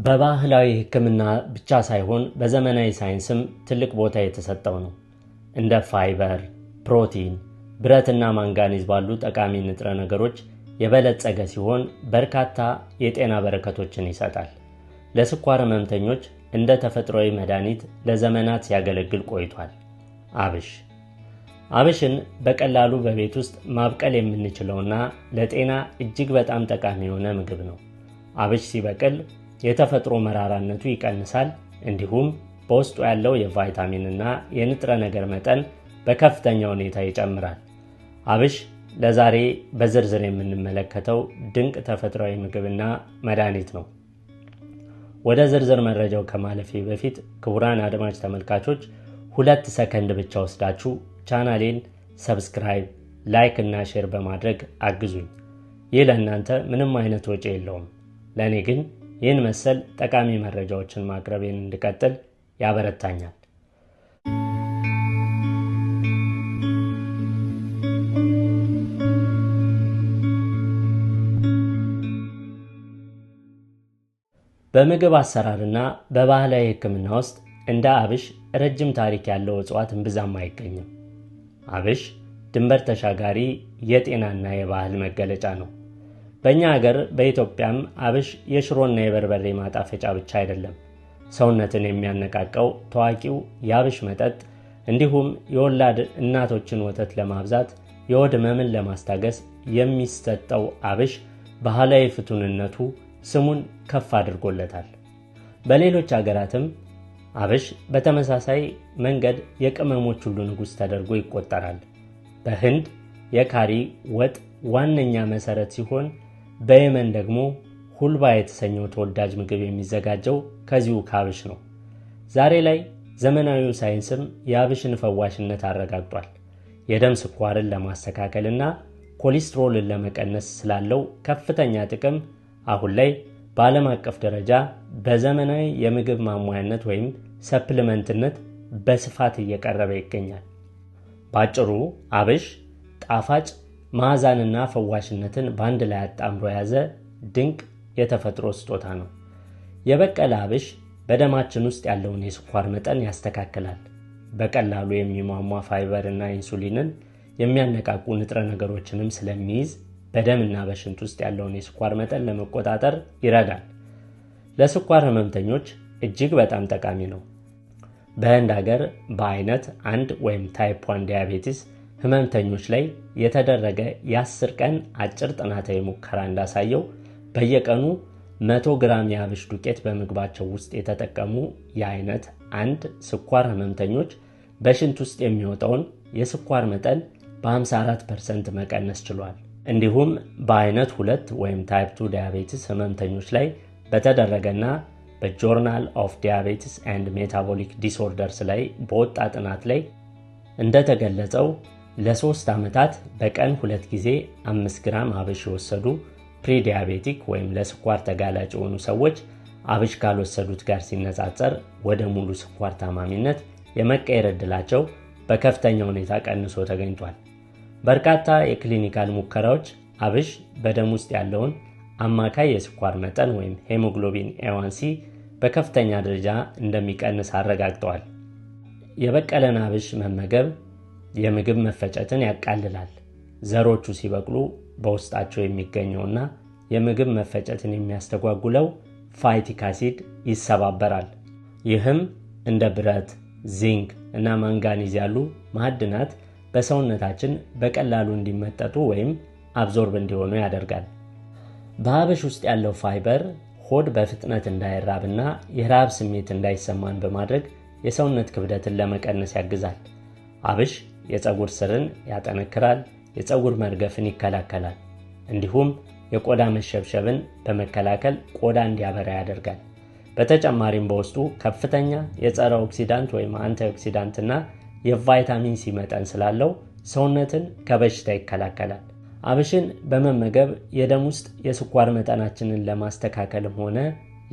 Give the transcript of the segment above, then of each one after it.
በባህላዊ ሕክምና ብቻ ሳይሆን በዘመናዊ ሳይንስም ትልቅ ቦታ የተሰጠው ነው። እንደ ፋይበር፣ ፕሮቲን፣ ብረትና ማንጋኒዝ ባሉ ጠቃሚ ንጥረ ነገሮች የበለጸገ ሲሆን በርካታ የጤና በረከቶችን ይሰጣል። ለስኳር ህመምተኞች እንደ ተፈጥሯዊ መድኃኒት ለዘመናት ሲያገለግል ቆይቷል። አብሽን በቀላሉ በቤት ውስጥ ማብቀል የምንችለውና ለጤና እጅግ በጣም ጠቃሚ የሆነ ምግብ ነው። አብሽ ሲበቅል የተፈጥሮ መራራነቱ ይቀንሳል፣ እንዲሁም በውስጡ ያለው የቫይታሚንና የንጥረ ነገር መጠን በከፍተኛ ሁኔታ ይጨምራል። አብሽ ለዛሬ በዝርዝር የምንመለከተው ድንቅ ተፈጥሯዊ ምግብና መድኃኒት ነው። ወደ ዝርዝር መረጃው ከማለፌ በፊት ክቡራን አድማጭ ተመልካቾች 2 ሰከንድ ብቻ ወስዳችሁ ቻናሌን ሰብስክራይብ፣ ላይክ እና ሼር በማድረግ አግዙኝ። ይህ ለእናንተ ምንም አይነት ወጪ የለውም። ለእኔ ግን ይህን መሰል ጠቃሚ መረጃዎችን ማቅረቤን እንድቀጥል ያበረታኛል። በምግብ አሰራርና በባህላዊ ሕክምና ውስጥ እንደ አብሽ ረጅም ታሪክ ያለው እጽዋት እምብዛም አይገኝም። አብሽ ድንበር ተሻጋሪ የጤናና የባህል መገለጫ ነው። በእኛ ሀገር በኢትዮጵያም አብሽ የሽሮና የበርበሬ ማጣፈጫ ብቻ አይደለም። ሰውነትን የሚያነቃቀው ታዋቂው የአብሽ መጠጥ፣ እንዲሁም የወላድ እናቶችን ወተት ለማብዛት የሆድ ህመምን ለማስታገስ የሚሰጠው አብሽ ባህላዊ ፍቱንነቱ ስሙን ከፍ አድርጎለታል። በሌሎች ሀገራትም አብሽ በተመሳሳይ መንገድ የቅመሞች ሁሉ ንጉሥ ተደርጎ ይቆጠራል። በህንድ የካሪ ወጥ ዋነኛ መሰረት ሲሆን በየመን ደግሞ ሁልባ የተሰኘው ተወዳጅ ምግብ የሚዘጋጀው ከዚሁ ከአብሽ ነው። ዛሬ ላይ ዘመናዊው ሳይንስም የአብሽን ፈዋሽነት አረጋግጧል። የደም ስኳርን ለማስተካከልና ኮሌስትሮልን ለመቀነስ ስላለው ከፍተኛ ጥቅም አሁን ላይ በዓለም አቀፍ ደረጃ በዘመናዊ የምግብ ማሟያነት ወይም ሰፕሊመንትነት በስፋት እየቀረበ ይገኛል። ባጭሩ አብሽ ጣፋጭ መዓዛንና ፈዋሽነትን በአንድ ላይ አጣምሮ የያዘ ድንቅ የተፈጥሮ ስጦታ ነው። የበቀለ አብሽ በደማችን ውስጥ ያለውን የስኳር መጠን ያስተካክላል። በቀላሉ የሚሟሟ ፋይበር እና ኢንሱሊንን የሚያነቃቁ ንጥረ ነገሮችንም ስለሚይዝ በደምና በሽንት ውስጥ ያለውን የስኳር መጠን ለመቆጣጠር ይረዳል። ለስኳር ህመምተኞች እጅግ በጣም ጠቃሚ ነው። በህንድ ሀገር በአይነት 1 ወይም ታይፕ 1 ዲያቤቲስ ህመምተኞች ላይ የተደረገ የ10 ቀን አጭር ጥናታዊ ሙከራ እንዳሳየው በየቀኑ 100 ግራም የአብሽ ዱቄት በምግባቸው ውስጥ የተጠቀሙ የአይነት 1 ስኳር ህመምተኞች በሽንት ውስጥ የሚወጣውን የስኳር መጠን በ54% መቀነስ ችሏል። እንዲሁም በአይነት 2 ወይም ታይፕ 2 ዲያቤቲስ ህመምተኞች ላይ በተደረገና በጆርናል ኦፍ ዲያቤቲስ ኤንድ ሜታቦሊክ ዲስኦርደርስ ላይ በወጣ ጥናት ላይ እንደተገለጸው ለ3 ዓመታት በቀን 2 ጊዜ 5 ግራም አብሽ የወሰዱ ፕሪዲያቤቲክ ወይም ለስኳር ተጋላጭ የሆኑ ሰዎች አብሽ ካልወሰዱት ጋር ሲነጻጸር ወደ ሙሉ ስኳር ታማሚነት የመቀየር ዕድላቸው በከፍተኛ ሁኔታ ቀንሶ ተገኝቷል። በርካታ የክሊኒካል ሙከራዎች አብሽ በደም ውስጥ ያለውን አማካይ የስኳር መጠን ወይም ሄሞግሎቢን A1C በከፍተኛ ደረጃ እንደሚቀንስ አረጋግጠዋል። የበቀለን አብሽ መመገብ የምግብ መፈጨትን ያቃልላል። ዘሮቹ ሲበቅሉ በውስጣቸው የሚገኘውና የምግብ መፈጨትን የሚያስተጓጉለው ፋይቲክ አሲድ ይሰባበራል። ይህም እንደ ብረት፣ ዚንክ እና ማንጋኒዝ ያሉ ማዕድናት በሰውነታችን በቀላሉ እንዲመጠጡ ወይም አብዞርብ እንዲሆኑ ያደርጋል። በአብሽ ውስጥ ያለው ፋይበር ሆድ በፍጥነት እንዳይራብና የራብ ስሜት እንዳይሰማን በማድረግ የሰውነት ክብደትን ለመቀነስ ያግዛል። አብሽ የፀጉር ስርን ያጠነክራል፣ የፀጉር መርገፍን ይከላከላል፣ እንዲሁም የቆዳ መሸብሸብን በመከላከል ቆዳ እንዲያበራ ያደርጋል። በተጨማሪም በውስጡ ከፍተኛ የጸረ ኦክሲዳንት ወይም አንቲኦክሲዳንትና የቫይታሚን ሲ መጠን ስላለው ሰውነትን ከበሽታ ይከላከላል። አብሽን በመመገብ የደም ውስጥ የስኳር መጠናችንን ለማስተካከልም ሆነ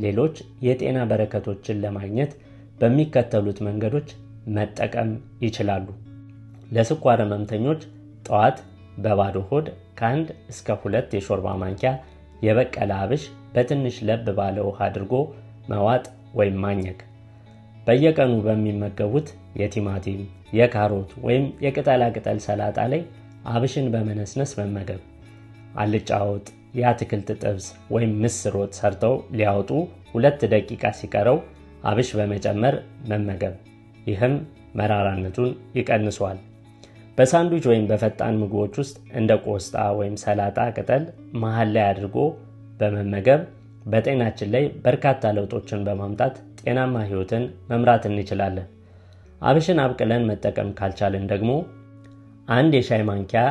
ሌሎች የጤና በረከቶችን ለማግኘት በሚከተሉት መንገዶች መጠቀም ይችላሉ። ለስኳር ህመምተኞች ጠዋት በባዶ ሆድ ከ1 እስከ 2 የሾርባ ማንኪያ የበቀለ አብሽ በትንሽ ለብ ባለ ውሃ አድርጎ መዋጥ ወይም ማኘክ። በየቀኑ በሚመገቡት የቲማቲም፣ የካሮት ወይም የቅጠላቅጠል ሰላጣ ላይ አብሽን በመነስነስ መመገብ። አልጫ ወጥ፣ የአትክልት ጥብስ ወይም ምስር ወጥ ሰርተው ሊያወጡ 2 ደቂቃ ሲቀረው አብሽ በመጨመር መመገብ። ይህም መራራነቱን ይቀንሷል። በሳንድዊች ወይም በፈጣን ምግቦች ውስጥ እንደ ቆስጣ ወይም ሰላጣ ቅጠል መሃል ላይ አድርጎ በመመገብ በጤናችን ላይ በርካታ ለውጦችን በማምጣት ጤናማ ህይወትን መምራት እንችላለን። አብሽን አብቅለን መጠቀም ካልቻልን ደግሞ 1 የሻይ ማንኪያ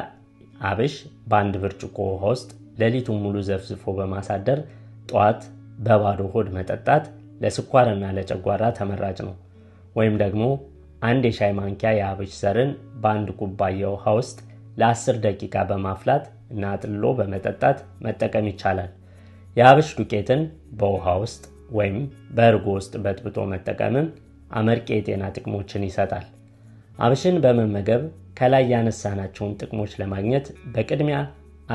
አብሽ በአንድ ብርጭቆ ውሃ ውስጥ ሌሊቱን ሙሉ ዘፍዝፎ በማሳደር ጠዋት በባዶ ሆድ መጠጣት ለስኳርና ለጨጓራ ተመራጭ ነው። ወይም ደግሞ 1 የሻይ ማንኪያ የአብሽ ዘርን በአንድ ኩባያ ውሃ ውስጥ ለ10 ደቂቃ በማፍላት እና አጥልሎ በመጠጣት መጠቀም ይቻላል። የአብሽ ዱቄትን በውሃ ውስጥ ወይም በእርጎ ውስጥ በጥብጦ መጠቀምም አመርቂ የጤና ጥቅሞችን ይሰጣል። አብሽን በመመገብ ከላይ ያነሳናቸውን ጥቅሞች ለማግኘት በቅድሚያ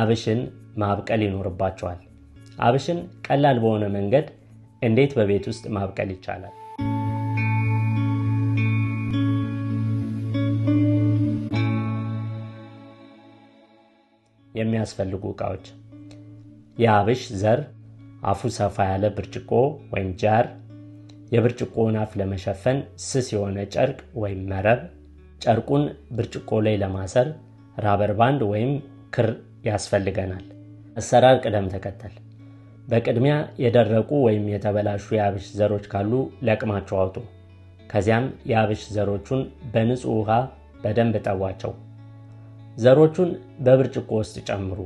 አብሽን ማብቀል ይኖርባቸዋል። አብሽን ቀላል በሆነ መንገድ እንዴት በቤት ውስጥ ማብቀል ይቻላል? የሚያስፈልጉ ዕቃዎች: የአብሽ ዘር፣ አፉ ሰፋ ያለ ብርጭቆ ወይም ጃር፣ የብርጭቆውን አፍ ለመሸፈን ስስ የሆነ ጨርቅ ወይም መረብ፣ ጨርቁን ብርጭቆ ላይ ለማሰር ራበር ባንድ ወይም ክር ያስፈልገናል። አሰራር ቅደም ተከተል: በቅድሚያ የደረቁ ወይም የተበላሹ የአብሽ ዘሮች ካሉ ለቅማቸው አውጡ። ከዚያም የአብሽ ዘሮቹን በንጹህ ውሃ በደንብ ጠቧቸው። ዘሮቹን በብርጭቆ ውስጥ ጨምሩ።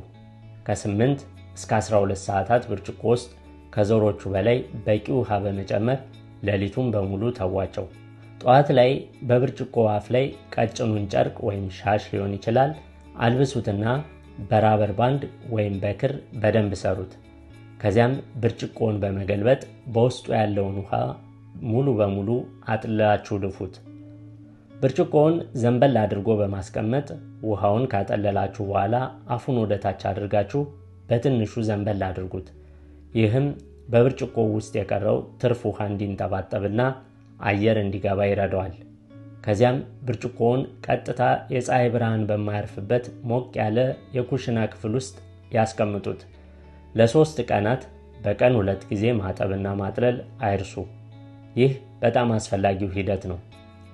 ከ8 እስከ 12 ሰዓታት ብርጭቆ ውስጥ ከዘሮቹ በላይ በቂ ውሃ በመጨመር ሌሊቱን በሙሉ ተዋቸው። ጠዋት ላይ በብርጭቆ አፍ ላይ ቀጭኑን ጨርቅ ወይም ሻሽ ሊሆን ይችላል አልብሱትና በራበር ባንድ ወይም በክር በደንብ ሰሩት። ከዚያም ብርጭቆውን በመገልበጥ በውስጡ ያለውን ውሃ ሙሉ በሙሉ አጥልላችሁ ድፉት። ብርጭቆውን ዘንበል አድርጎ በማስቀመጥ ውሃውን ካጠለላችሁ በኋላ አፉን ወደ ታች አድርጋችሁ በትንሹ ዘንበል አድርጉት። ይህም በብርጭቆው ውስጥ የቀረው ትርፍ ውሃ እንዲንጠባጠብና አየር እንዲገባ ይረዳዋል። ከዚያም ብርጭቆውን ቀጥታ የፀሐይ ብርሃን በማያርፍበት ሞቅ ያለ የኩሽና ክፍል ውስጥ ያስቀምጡት። ለ3 ቀናት በቀን 2 ጊዜ ማጠብና ማጥለል አይርሱ። ይህ በጣም አስፈላጊው ሂደት ነው።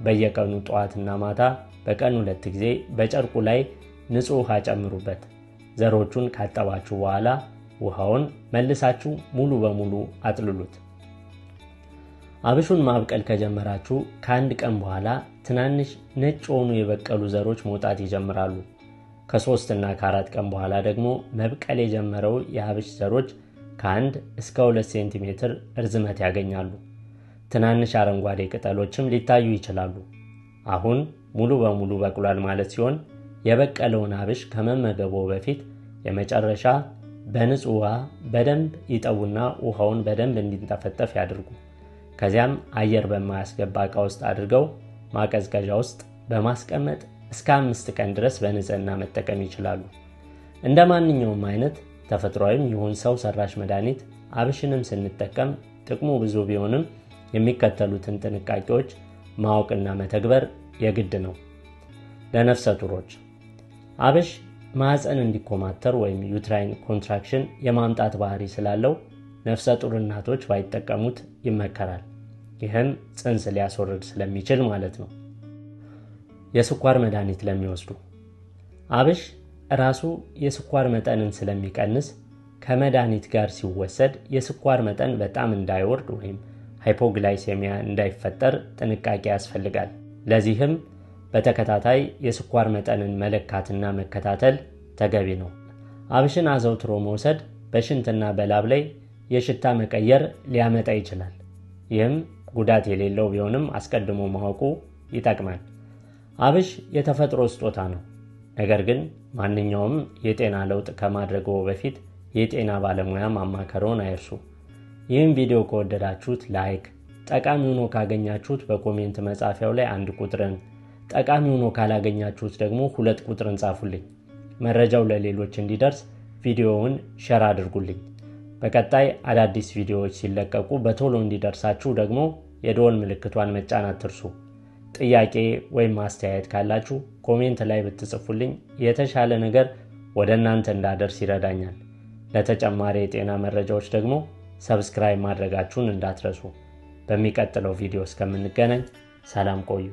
በየቀኑ ጠዋትና ማታ በቀን 2 ጊዜ በጨርቁ ላይ ንጹህ ውሃ ጨምሩበት። ዘሮቹን ካጠባችሁ በኋላ ውሃውን መልሳችሁ ሙሉ በሙሉ አጥልሉት። አብሹን ማብቀል ከጀመራችሁ ከ1 ቀን በኋላ ትናንሽ ነጭ ሆኑ የበቀሉ ዘሮች መውጣት ይጀምራሉ። ከ3 እና ከ4 ቀን በኋላ ደግሞ መብቀል የጀመረው የአብሽ ዘሮች ከ1 እስከ 2 ሴንቲሜትር እርዝመት ያገኛሉ። ትናንሽ አረንጓዴ ቅጠሎችም ሊታዩ ይችላሉ። አሁን ሙሉ በሙሉ በቅሏል ማለት ሲሆን የበቀለውን አብሽ ከመመገቦ በፊት የመጨረሻ በንጹህ ውሃ በደንብ ይጠቡና ውሃውን በደንብ እንዲንጠፈጠፍ ያድርጉ። ከዚያም አየር በማያስገባ ዕቃ ውስጥ አድርገው ማቀዝቀዣ ውስጥ በማስቀመጥ እስከ 5 ቀን ድረስ በንጽህና መጠቀም ይችላሉ። እንደ ማንኛውም አይነት ተፈጥሯዊም ይሁን ሰው ሰራሽ መድኃኒት አብሽንም ስንጠቀም ጥቅሙ ብዙ ቢሆንም የሚከተሉትን ጥንቃቄዎች ማወቅና መተግበር የግድ ነው። ለነፍሰ ጡሮች አብሽ ማህፀን እንዲኮማተር ወይም ዩትራይን ኮንትራክሽን የማምጣት ባህሪ ስላለው ነፍሰ ጡር እናቶች ባይጠቀሙት ይመከራል። ይህም ጽንስ ሊያስወርድ ስለሚችል ማለት ነው። የስኳር መድኃኒት ለሚወስዱ አብሽ ራሱ የስኳር መጠንን ስለሚቀንስ ከመድኃኒት ጋር ሲወሰድ የስኳር መጠን በጣም እንዳይወርድ ወይም ሃይፖግላይሴሚያ እንዳይፈጠር ጥንቃቄ ያስፈልጋል። ለዚህም በተከታታይ የስኳር መጠንን መለካትና መከታተል ተገቢ ነው። አብሽን አዘውትሮ መውሰድ በሽንትና በላብ ላይ የሽታ መቀየር ሊያመጣ ይችላል። ይህም ጉዳት የሌለው ቢሆንም አስቀድሞ ማወቁ ይጠቅማል። አብሽ የተፈጥሮ ስጦታ ነው። ነገር ግን ማንኛውም የጤና ለውጥ ከማድረገው በፊት የጤና ባለሙያ ማማከረውን አይርሱ። ይህን ቪዲዮ ከወደዳችሁት ላይክ፣ ጠቃሚ ሆኖ ካገኛችሁት በኮሜንት መጻፊያው ላይ 1 ቁጥርን፣ ጠቃሚ ሆኖ ካላገኛችሁት ደግሞ 2 ቁጥርን ጻፉልኝ። መረጃው ለሌሎች እንዲደርስ ቪዲዮውን ሼር አድርጉልኝ። በቀጣይ አዳዲስ ቪዲዮዎች ሲለቀቁ በቶሎ እንዲደርሳችሁ ደግሞ የደወል ምልክቷን መጫን አትርሱ። ጥያቄ ወይም አስተያየት ካላችሁ ኮሜንት ላይ ብትጽፉልኝ የተሻለ ነገር ወደ እናንተ እንዳደርስ ይረዳኛል። ለተጨማሪ የጤና መረጃዎች ደግሞ ሰብስክራይብ ማድረጋችሁን እንዳትረሱ። በሚቀጥለው ቪዲዮ እስከምንገናኝ ሰላም ቆዩ።